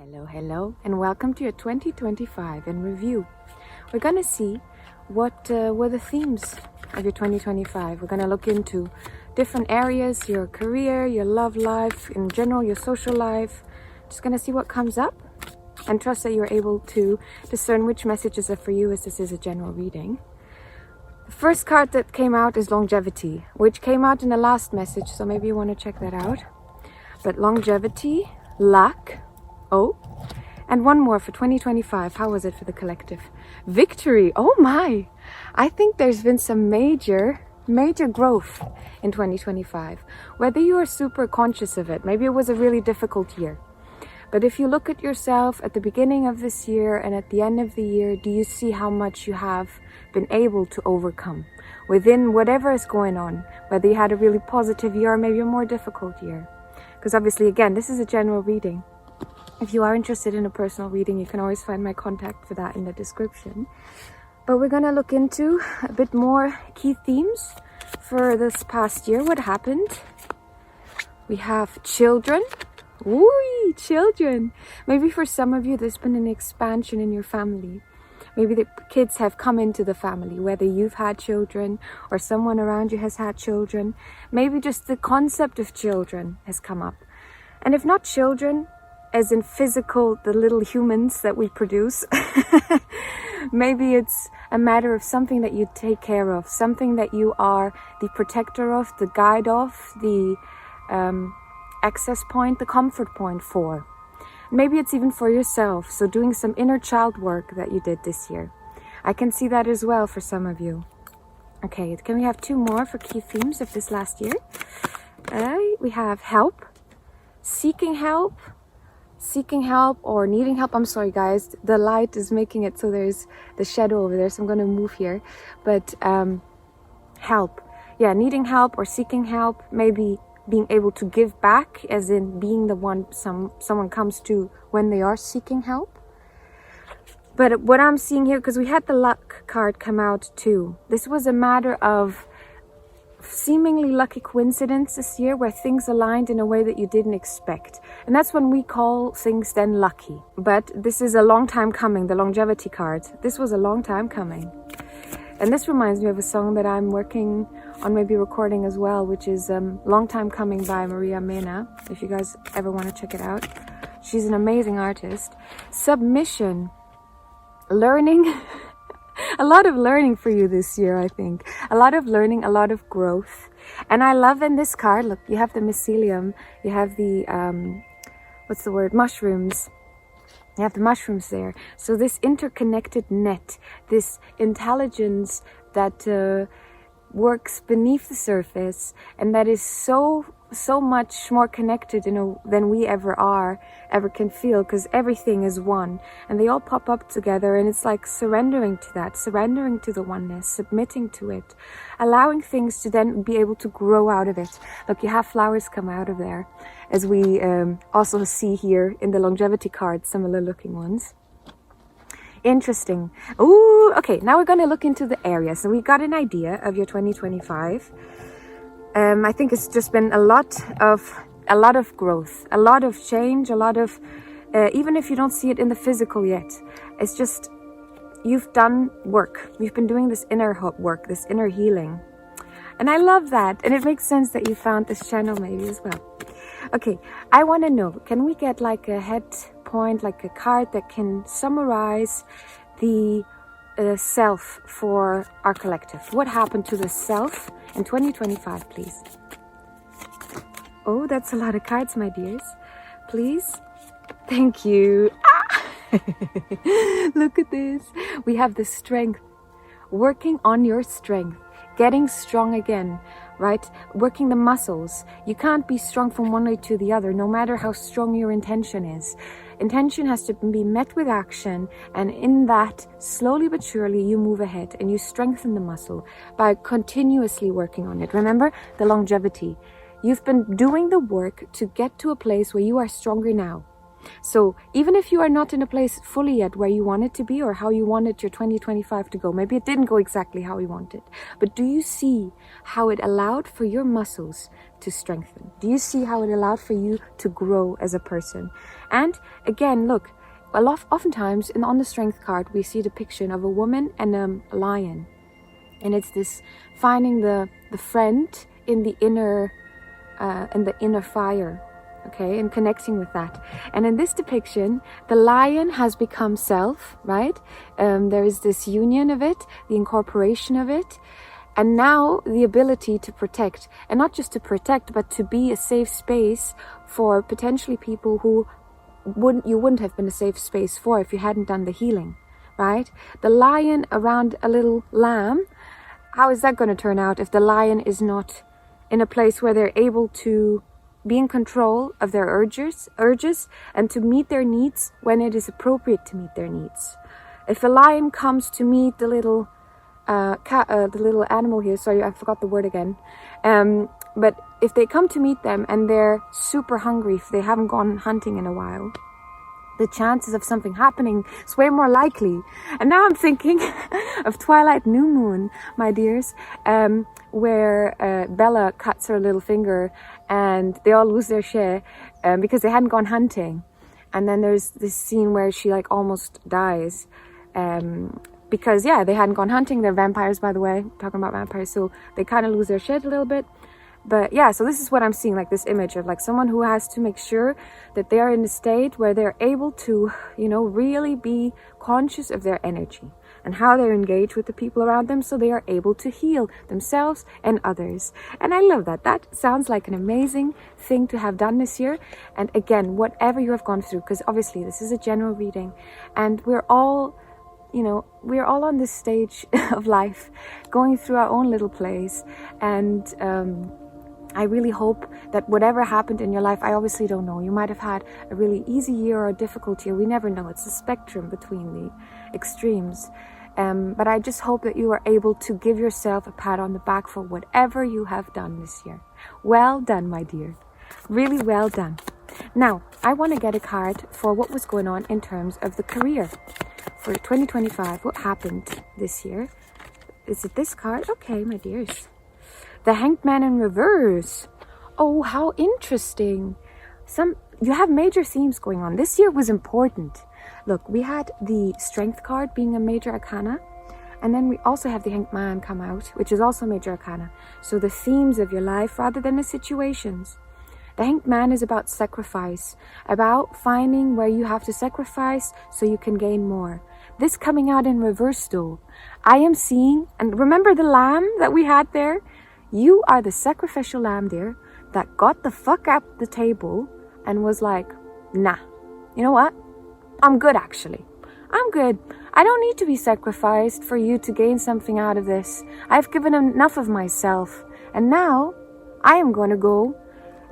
Hello, and welcome to your 2025 in review. We're going to see what were the themes of your 2025. We're going to look into different areas, your career, your love life, in general, your social life. Just going to see what comes up and trust that you're able to discern which messages are for you, as this is a general reading. The first card that came out is longevity, which came out in the last message, so maybe you want to check that out. But longevity, luck, and one more for 2025. How was it for the collective? Victory. Oh my! I think there's been some major growth in 2025. Whether you are super conscious of it, maybe it was a really difficult year. But if you look at yourself at the beginning of this year and at the end of the year, do you see how much you have been able to overcome within whatever is going on? Whether you had a really positive year or maybe a more difficult year. Because obviously, again, this is a general reading. If you are interested in a personal reading, you can always find my contact for that in the description. But we're going to look into a bit more key themes for this past year. What happened? We have children. Ooh, children. Maybe for some of you, there's been an expansion in your family. Maybe the kids have come into the family, whether you've had children or someone around you has had children. Maybe just the concept of children has come up. And if not children, as in physical, the little humans that we produce, maybe it's a matter of something that you take care of, something that you are the protector of, the guide of, the access point, the comfort point for. Maybe it's even for yourself, so doing some inner child work that you did this year. I can see that as well for some of you. Okay, can we have two more for key themes of this last year? We have help, seeking help or needing help. I'm sorry guys, the light is making it so there's the shadow over there, so I'm going to move here. But help, yeah, needing help or seeking help, maybe being able to give back, as in being the one someone comes to when they are seeking help. But what I'm seeing here, because we had the luck card come out too, this was a matter of seemingly lucky coincidence this year where things aligned in a way that you didn't expect. And that's when we call things then lucky. But this is a long time coming, the longevity card. This was a long time coming. And this reminds me of a song that I'm working on, maybe recording as well, which is Long Time Coming by Maria Mena, if you guys ever want to check it out. She's an amazing artist. Submission, learning, a lot of learning for you this year, I think. A lot of learning, a lot of growth. And I love in this card, look, you have the mycelium, you have the, mushrooms. You have the mushrooms there. So this interconnected net, this intelligence that works beneath the surface and that is so much more connected than we ever can feel, because everything is one and they all pop up together, and it's like surrendering to that, surrendering to the oneness, submitting to it, allowing things to then be able to grow out of it. Look, you have flowers come out of there, as we also see here in the longevity card, similar looking ones. Interesting. Ooh, okay, now we're going to look into the area. So we got an idea of your 2025. I think it's just been a lot of growth, a lot of change, a lot of, even if you don't see it in the physical yet, it's just, you've done work. You've been doing this inner work, this inner healing. And I love that. And it makes sense that you found this channel maybe as well. Okay, I want to know, can we get like a head point, like a card that can summarize the self for our collective? What happened to the self in 2025, please? Oh, that's a lot of cards, my dears. Please. Thank you. Ah! Look at this. We have the strength. Working on your strength. Getting strong again, right? Working the muscles. You can't be strong from one day to the other, no matter how strong your intention is. Intention has to be met with action, and in that, slowly but surely, you move ahead and you strengthen the muscle by continuously working on it. Remember the longevity. You've been doing the work to get to a place where you are stronger now. So even if you are not in a place fully yet where you want it to be or how you wanted your 2025 to go, maybe it didn't go exactly how you wanted, but do you see how it allowed for your muscles to strengthen? Do you see how it allowed for you to grow as a person? And again, look, oftentimes on the strength card, we see a depiction of a woman and a lion. And it's this finding the friend in the inner fire, okay, and connecting with that. And in this depiction, the lion has become self, right? There is this union of it, the incorporation of it, and now the ability to protect, and not just to protect, but to be a safe space for potentially people who you wouldn't have been a safe space for if you hadn't done the healing, right? The lion around a little lamb, how is that going to turn out if the lion is not in a place where they're able to be in control of their urges and to meet their needs when it is appropriate to meet their needs? If a lion comes to meet the little the little animal here, sorry, I forgot the word again, but if they come to meet them and they're super hungry, if they haven't gone hunting in a while, the chances of something happening is way more likely. And now I'm thinking of Twilight New Moon, my dears, where Bella cuts her little finger and they all lose their shit because they hadn't gone hunting. And then there's this scene where she like almost dies because, yeah, they hadn't gone hunting. They're vampires, by the way, talking about vampires. So they kind of lose their shit a little bit. But yeah, so this is what I'm seeing, like this image of like someone who has to make sure that they are in a state where they're able to, you know, really be conscious of their energy and how they engage with the people around them so they are able to heal themselves and others. And I love that. That sounds like an amazing thing to have done this year. And again, whatever you have gone through, because obviously this is a general reading and we're all, you know, we're all on this stage of life going through our own little place. And I really hope that whatever happened in your life, I obviously don't know. You might have had a really easy year or a difficult year. We never know. It's a spectrum between the extremes. But I just hope that you are able to give yourself a pat on the back for whatever you have done this year. Well done, my dear. Really well done. Now, I want to get a card for what was going on in terms of the career for 2025. What happened this year? Is it this card? Okay, my dears. The Hanged Man in reverse. Oh, how interesting. You have major themes going on. This year was important. Look, we had the Strength card being a major arcana. And then we also have the Hanged Man come out, which is also major arcana. So the themes of your life rather than the situations. The Hanged Man is about sacrifice. About finding where you have to sacrifice so you can gain more. This coming out in reverse though. I am seeing, and remember the lamb that we had there? You are the sacrificial lamb, dear, that got the fuck up the table and was like, nah, you know what? I'm good, actually. I'm good. I don't need to be sacrificed for you to gain something out of this. I've given enough of myself. And now I am going to go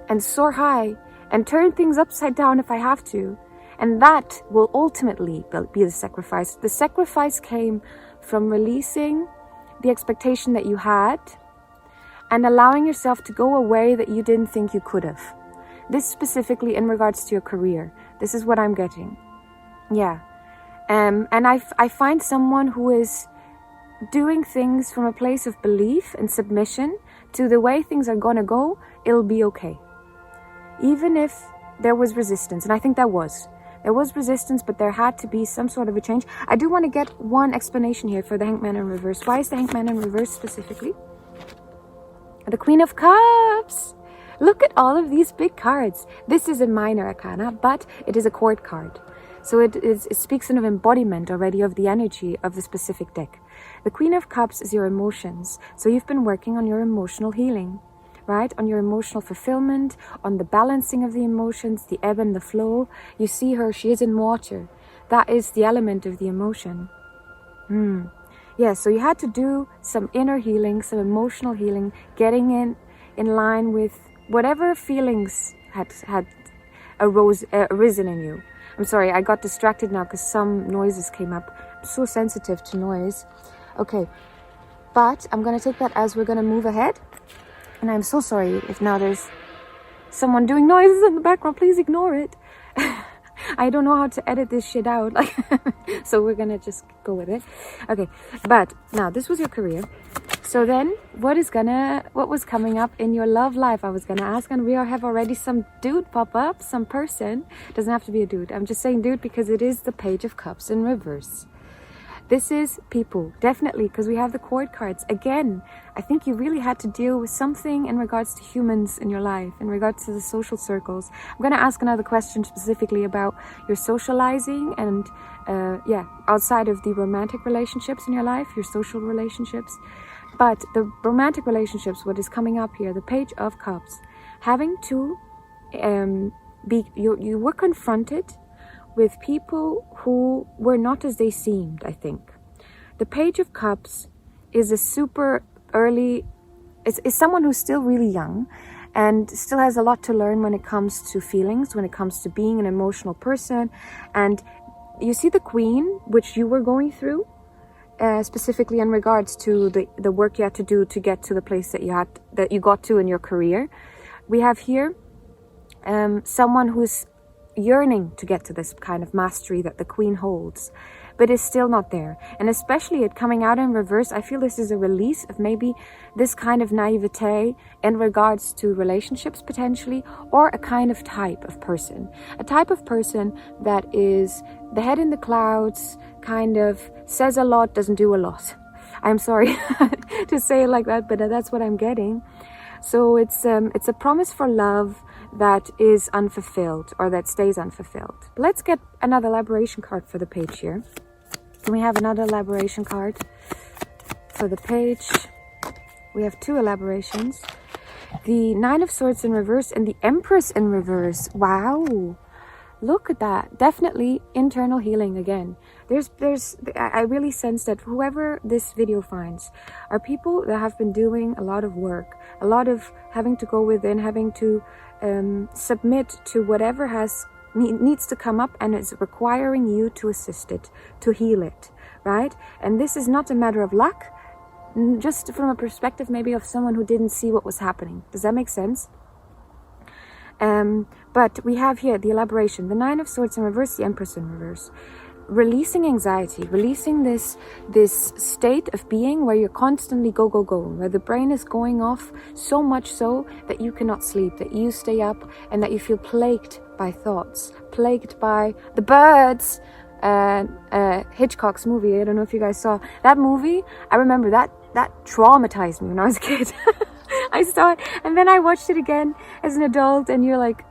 and soar high and turn things upside down if I have to. And that will ultimately be the sacrifice. The sacrifice came from releasing the expectation that you had and allowing yourself to go a way that you didn't think you could have. This specifically in regards to your career. This is what I'm getting. Yeah. And I find someone who is doing things from a place of belief and submission to the way things are going to go, it'll be okay. Even if there was resistance, and I think there was resistance, but there had to be some sort of a change. I do want to get one explanation here for the Hanged Man in reverse. Why is the Hanged Man in reverse specifically? The Queen of Cups. Look at all of these big cards. This is a minor arcana, but it is a court card. So it speaks of embodiment already of the energy of the specific deck. The Queen of Cups is your emotions. So you've been working on your emotional healing, right? On your emotional fulfillment, on the balancing of the emotions, the ebb and the flow. You see her, she is in water. That is the element of the emotion. Yeah, so you had to do some inner healing, some emotional healing, getting in line with whatever feelings had arisen in you. I'm sorry, I got distracted now because some noises came up. I'm so sensitive to noise. Okay, but I'm going to take that as we're going to move ahead. And I'm so sorry if now there's someone doing noises in the background. Please ignore it. I don't know how to edit this shit out. Like, so we're gonna just go with it. Okay, but now this was your career. So then what was coming up in your love life? I was gonna ask, and we have already some dude pop up, some person. Doesn't have to be a dude. I'm just saying dude because it is the Page of Cups in reverse. This is people, definitely, because we have the court cards. Again, I think you really had to deal with something in regards to humans in your life, in regards to the social circles. I'm going to ask another question specifically about your socializing and, outside of the romantic relationships in your life, your social relationships. But the romantic relationships, what is coming up here, the Page of Cups, having to you were confronted with people who were not as they seemed, I think. The Page of Cups is a super early, is someone who's still really young and still has a lot to learn when it comes to feelings, when it comes to being an emotional person. And you see the Queen, which you were going through, specifically in regards to the work you had to do to get to the place that you got to in your career. We have here someone who's yearning to get to this kind of mastery that the Queen holds, but is still not there. And especially it coming out in reverse, I feel this is a release of maybe this kind of naivete in regards to relationships potentially, or a kind of type of person. A type of person that is the head in the clouds, kind of says a lot, doesn't do a lot. I'm sorry to say it like that, but that's what I'm getting. So it's a promise for love that is unfulfilled, or that stays unfulfilled. Let's get another elaboration card for the page here. Can we have another elaboration card for the page? We have two elaborations. The Nine of Swords in reverse and the Empress in reverse. Wow. Look at that. Definitely internal healing again. I really sense that whoever this video finds are people that have been doing a lot of work, a lot of having to go within, having to submit to whatever needs to come up and is requiring you to assist it, to heal it, right? And this is not a matter of luck, just from a perspective maybe of someone who didn't see what was happening. Does that make sense? But we have here the elaboration, the Nine of Swords in reverse, the Empress in reverse. Releasing anxiety, releasing this state of being where you're constantly go, where the brain is going off so much so that you cannot sleep, that you stay up and that you feel plagued by thoughts, plagued by the birds. Hitchcock's movie, I don't know if you guys saw that movie. I remember that traumatized me when I was a kid. I saw it and then I watched it again as an adult, and you're like,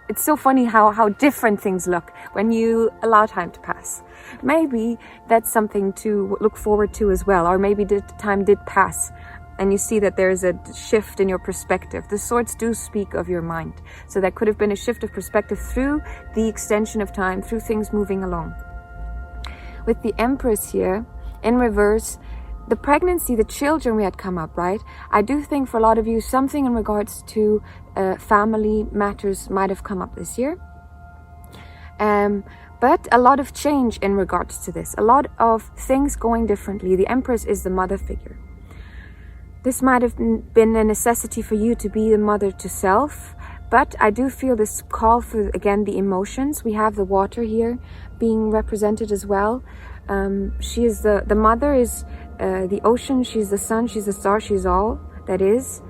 it's so funny how different things look when you allow time to pass. Maybe that's something to look forward to as well, or maybe the time did pass and you see that there's a shift in your perspective. The swords do speak of your mind, so that could have been a shift of perspective through the extension of time, through things moving along. With the Empress here in reverse, the pregnancy, the children we had come up, right? I do think for a lot of you, something in regards to family matters might have come up this year. But a lot of change in regards to this. A lot of things going differently. The Empress is the mother figure. This might have been a necessity for you to be the mother to self. But I do feel this call for, again, the emotions. We have the water here being represented as well. She is the mother is the ocean, she's the sun, she's the star, she's all that is.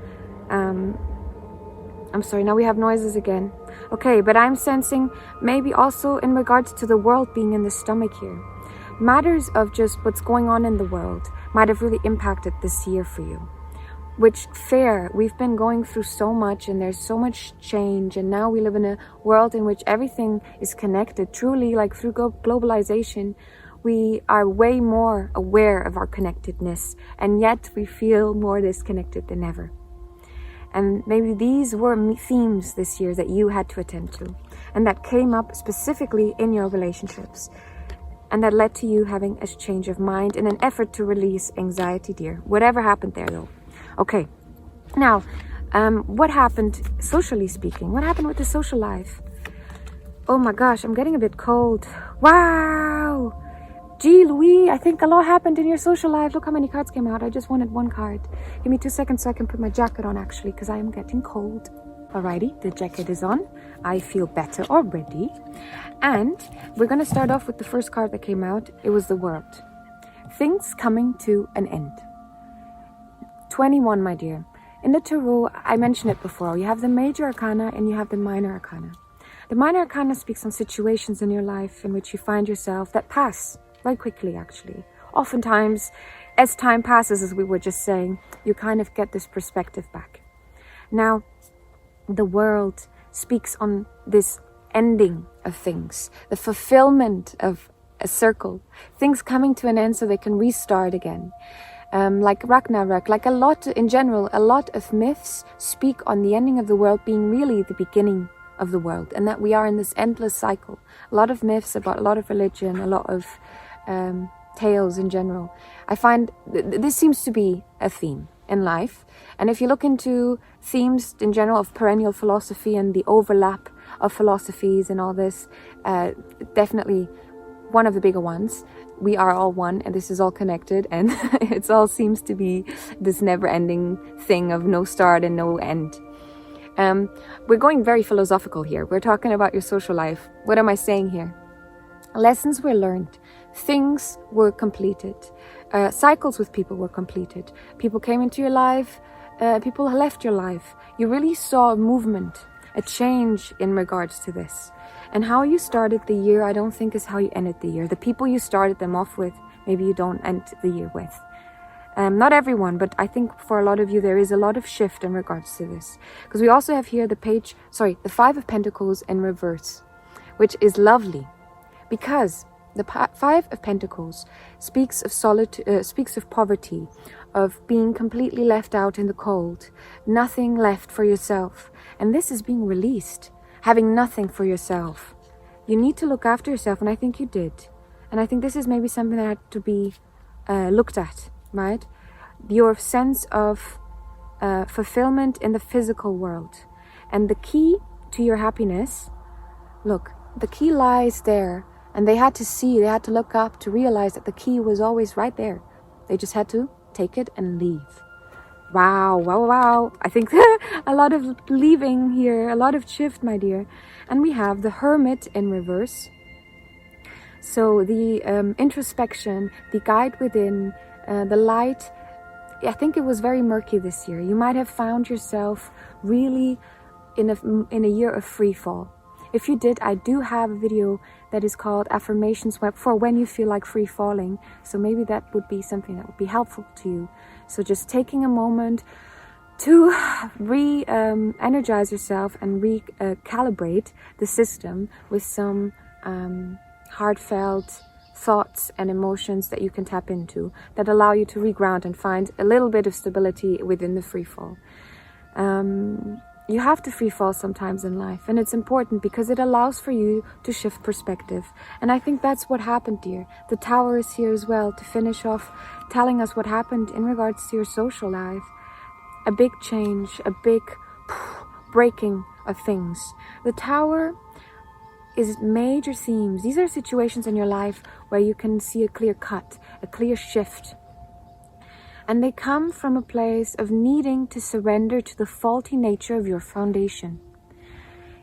I'm sorry, now we have noises again. Okay, but I'm sensing maybe also in regards to the world being in the stomach here. Matters of just what's going on in the world might have really impacted this year for you. Which, fair, we've been going through so much and there's so much change, and now we live in a world in which everything is connected. Truly, like through globalization, we are way more aware of our connectedness, and yet we feel more disconnected than ever. And maybe these were themes this year that you had to attend to, and that came up specifically in your relationships, and that led to you having a change of mind in an effort to release anxiety, dear. Whatever happened there, though. Okay, now, what happened socially speaking? What happened with the social life? Oh my gosh, I'm getting a bit cold. Wow! Gee, Louis, I think a lot happened in your social life. Look how many cards came out. I just wanted one card. Give me 2 seconds so I can put my jacket on, actually, because I am getting cold. Alrighty, the jacket is on. I feel better already. And we're going to start off with the first card that came out. It was the World. Things coming to an end. 21, my dear. In the Tarot, I mentioned it before. You have the Major Arcana and you have the Minor Arcana. The Minor Arcana speaks on situations in your life in which you find yourself that pass very quickly, actually. Oftentimes, as time passes, as we were just saying, you kind of get this perspective back. Now, the World speaks on this ending of things, the fulfillment of a circle, things coming to an end so they can restart again. Like Ragnarok, like a lot in general, a lot of myths speak on the ending of the world being really the beginning of the world, and that we are in this endless cycle. A lot of myths about a lot of religion, a lot of tales in general. I find this seems to be a theme in life. And if you look into themes in general of perennial philosophy and the overlap of philosophies and all this, definitely one of the bigger ones. We are all one, and this is all connected, and it all seems to be this never-ending thing of no start and no end. We're going very philosophical here. We're talking about your social life. What am I saying here? Lessons were learned. Things were completed. Cycles with people were completed. People came into your life. People left your life. You really saw a movement, a change in regards to this. And how you started the year, I don't think is how you ended the year. The people you started them off with, maybe you don't end the year with. Not everyone, but I think for a lot of you, there is a lot of shift in regards to this. Because we also have here the Five of Pentacles in reverse, which is lovely. Because the Five of Pentacles speaks of solitude, speaks of poverty, of being completely left out in the cold, nothing left for yourself. And this is being released, having nothing for yourself. You need to look after yourself, and I think you did. And I think this is maybe something that had to be looked at, right? Your sense of fulfillment in the physical world. And the key to your happiness, look, the key lies there. And they had to look up to realize that the key was always right there. They just had to take it and leave. Wow, wow, wow. I think a lot of leaving here, a lot of shift, my dear. And we have the Hermit in reverse. So the introspection, the guide within, the light. I think it was very murky this year. You might have found yourself really in a year of free fall. If you did, I do have a video that is called Affirmations for when you feel like free falling. So maybe that would be something that would be helpful to you. So just taking a moment to re-energize yourself and recalibrate the system with some heartfelt thoughts and emotions that you can tap into that allow you to reground and find a little bit of stability within the free fall. You have to free fall sometimes in life, and it's important because it allows for you to shift perspective. And I think that's what happened, dear. The Tower is here as well to finish off telling us what happened in regards to your social life. A big change, a big breaking of things. The Tower is major themes. These are situations in your life where you can see a clear cut, a clear shift. And they come from a place of needing to surrender to the faulty nature of your foundation.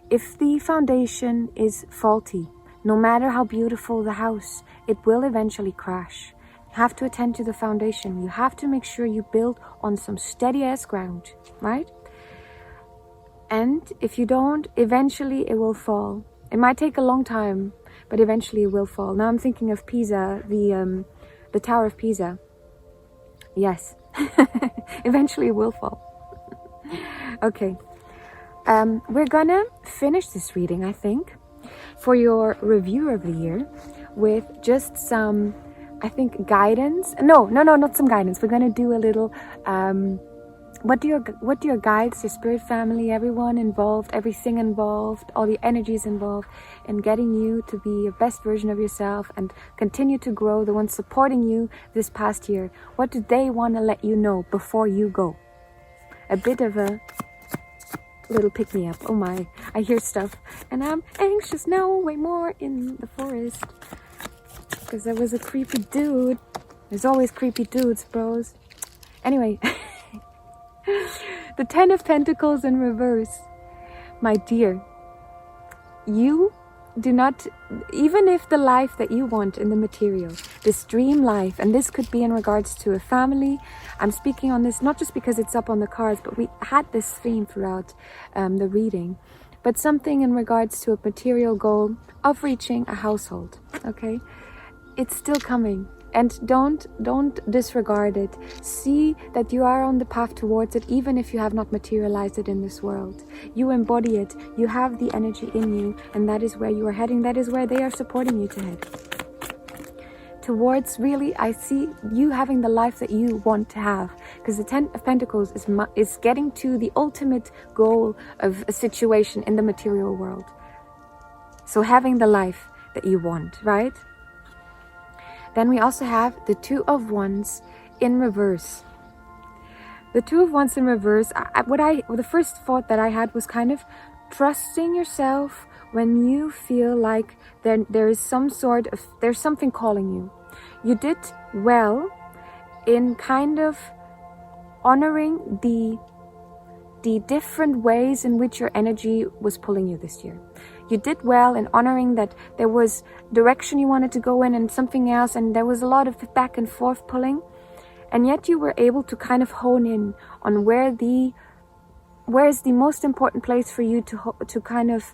If the foundation is faulty, no matter how beautiful the house, it will eventually crash. You have to attend to the foundation. You have to make sure you build on some steady-ass ground, right? And if you don't, eventually it will fall. It might take a long time, but eventually it will fall. Now I'm thinking of Pisa, the Tower of Pisa. Yes, eventually it will fall. Okay, we're gonna finish this reading, I think, for your review of the year with just some, I think, guidance. No, not some guidance. We're gonna do a little, what do your guides, your spirit family, everyone involved, everything involved, all the energies involved in getting you to be your best version of yourself and continue to grow, the ones supporting you this past year. What do they want to let you know before you go? A bit of a little pick-me-up. Oh my, I hear stuff and I'm anxious now, way more in the forest because there was a creepy dude. There's always creepy dudes, bros. Anyway. The Ten of Pentacles in reverse. my dear, you do not, even if the life that you want in the material, this dream life, and this could be in regards to a family. I'm speaking on this not just because it's up on the cards, but we had this theme throughout the reading, but something in regards to a material goal of reaching a household. Okay, it's still coming. And don't disregard it. See that you are on the path towards it, even if you have not materialized it in this world. You embody it. You have the energy in you, and that is where you are heading. That is where they are supporting you to head. Towards, really, I see you having the life that you want to have. Because the Ten of Pentacles is getting to the ultimate goal of a situation in the material world. So having the life that you want, right? Then we also have the Two of Wands in reverse. The Two of Wands in reverse, the first thought that I had was kind of trusting yourself when you feel like there is there's something calling you. You did well in kind of honoring the different ways in which your energy was pulling you this year. You did well in honoring that there was direction you wanted to go in and something else, and there was a lot of back and forth pulling, and yet you were able to kind of hone in on where is the most important place for you to kind of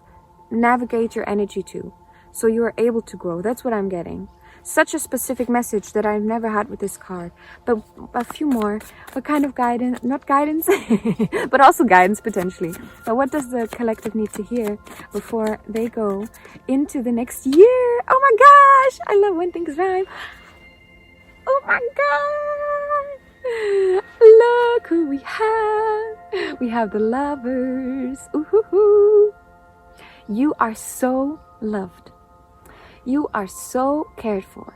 navigate your energy to, so you were able to grow. That's what I'm getting. Such a specific message that I've never had with this card. But a few more. What kind of guidance? Not guidance, but also guidance potentially. But what does the collective need to hear before they go into the next year? Oh my gosh! I love when things rhyme. Oh my god! Look who we have. We have the Lovers. Ooh-hoo-hoo. You are so loved. You are so cared for.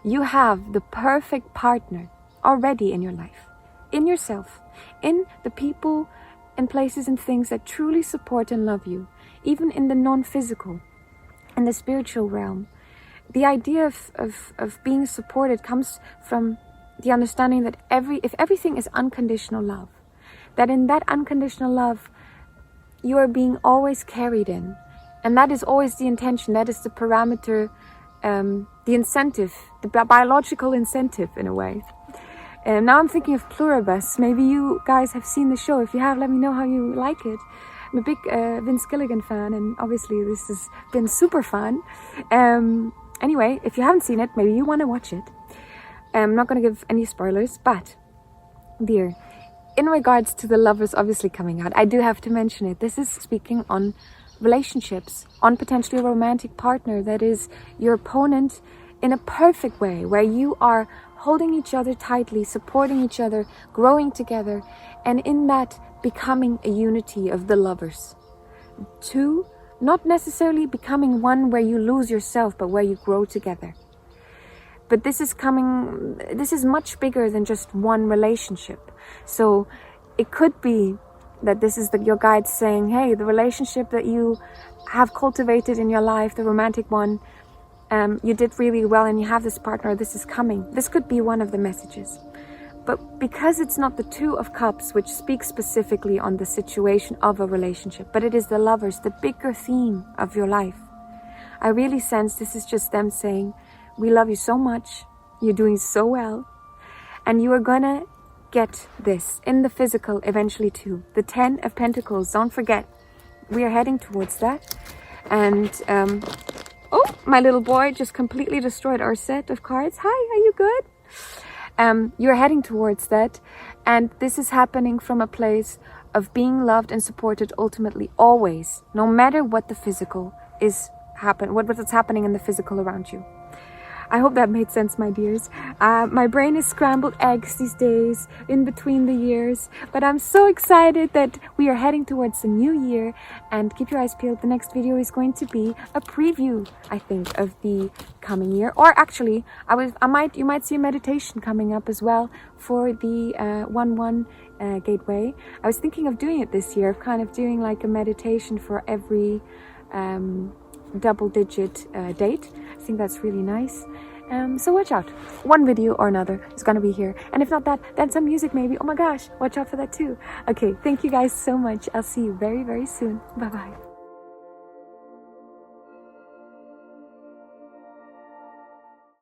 You have the perfect partner already in your life, in yourself, in the people and places and things that truly support and love you, even in the non-physical, in the spiritual realm. The idea of being supported comes from the understanding that if everything is unconditional love, that in that unconditional love, you are being always carried in. And that is always the intention, that is the parameter, the incentive, the biological incentive in a way. And now I'm thinking of Pluribus. Maybe you guys have seen the show. If you have, let me know how you like it. I'm a big Vince Gilligan fan, and obviously this has been super fun. Anyway, if you haven't seen it, maybe you want to watch it. I'm not going to give any spoilers, but dear, in regards to the Lovers obviously coming out, I do have to mention it. This is speaking on relationships, on potentially a romantic partner that is your opponent in a perfect way, where you are holding each other tightly, supporting each other, growing together, and in that becoming a unity of the Lovers. Two, not necessarily becoming one where you lose yourself, but where you grow together. But this is much bigger than just one relationship. So it could be that this is your guide saying, hey, the relationship that you have cultivated in your life, the romantic one, you did really well and you have this partner, this is coming. This could be one of the messages. But because it's not the Two of Cups, which speaks specifically on the situation of a relationship, but it is the Lovers, the bigger theme of your life, I really sense this is just them saying, we love you so much, you're doing so well, and you are gonna get this in the physical eventually too. The Ten of Pentacles, don't forget, we are heading towards that. And oh, my little boy just completely destroyed our set of cards. Hi, are you good? You're heading towards that, and this is happening from a place of being loved and supported ultimately, always, no matter what the physical is what's happening in the physical around you. I hope that made sense, my dears. My brain is scrambled eggs these days, in between the years. But I'm so excited that we are heading towards the new year. And keep your eyes peeled. The next video is going to be a preview, I think, of the coming year. Or actually, you might see a meditation coming up as well for the 1-1 gateway. I was thinking of doing it this year, of kind of doing like a meditation for every double-digit date. I think that's really nice. So watch out. One video or another is gonna be here. And if not that, then some music maybe. Oh my gosh, watch out for that too. Okay, thank you guys so much. I'll see you very, very soon. Bye-bye.